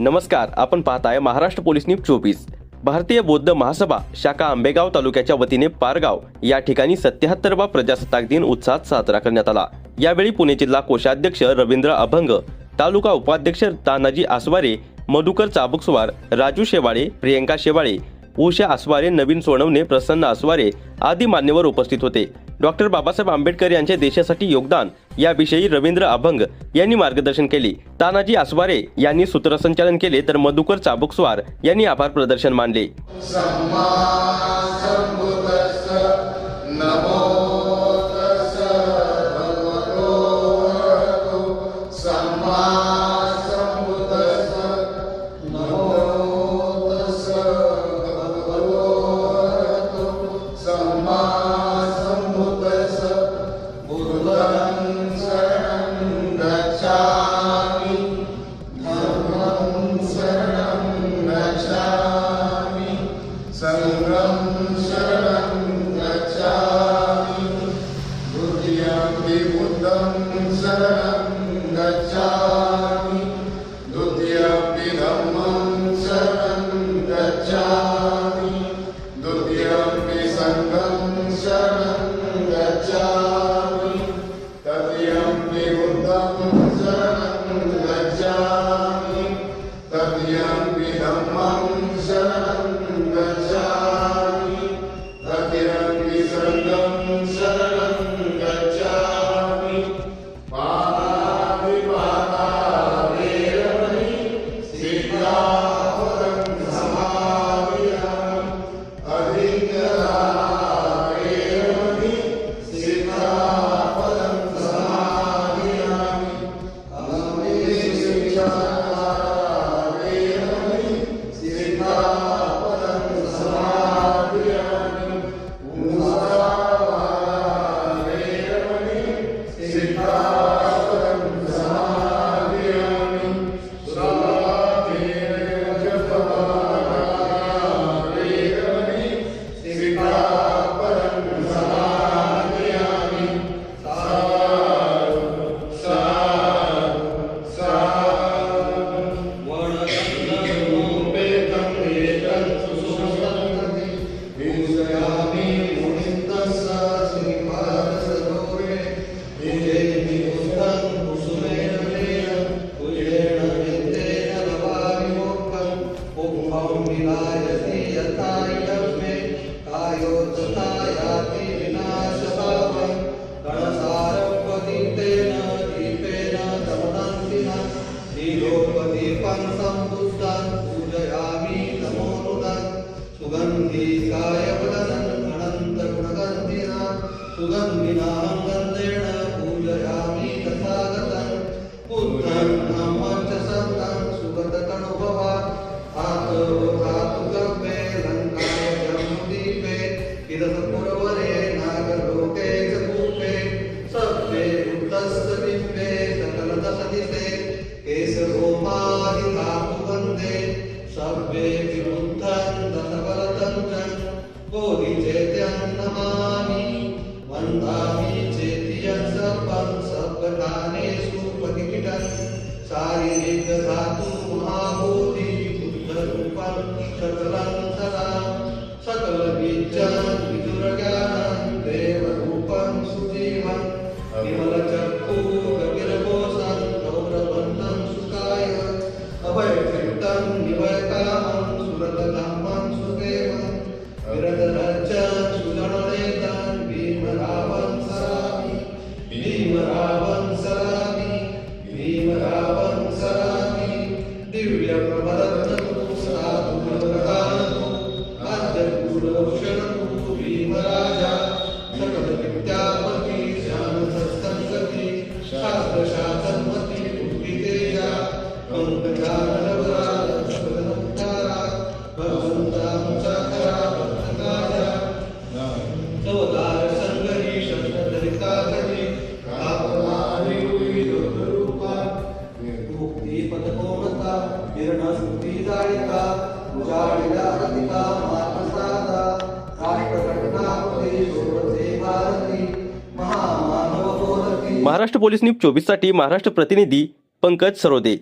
नमस्कार, आपण पाहताय महाराष्ट्र पोलीस न्यूज 24। भारतीय बौद्ध महासभा शाखा आंबेगाव तालुक्याच्या वतीने पारगाव या ठिकाणी 77वा प्रजासत्ताक दिन उत्साहात साजरा करण्यात आला। यावेळी पुणे जिल्हा कोषाध्यक्ष रवींद्र अभंग, तालुका उपाध्यक्ष तानाजी आसवारे, मधुकर चाबुकस्वार, राजू शेवाळे, प्रियंका शेवाळे, उषा आसवारे, नवीन सोनवणे, प्रसन्न आसवारे आदी मान्यवर उपस्थित होते। डॉक्टर बाबासाहेब आंबेडकर यांचे देशासाठी योगदान याविषयी रवींद्र अभंग यांनी मार्गदर्शन केले। तानाजी आसवारे यांनी सूत्रसंचालन केले तर मधुकर चाबुकस्वार यांनी आभार प्रदर्शन मानले। महाराष्ट्र पोलीस न्यूज 24 साठी महाराष्ट्र प्रतिनिधी पंकज सरोदे।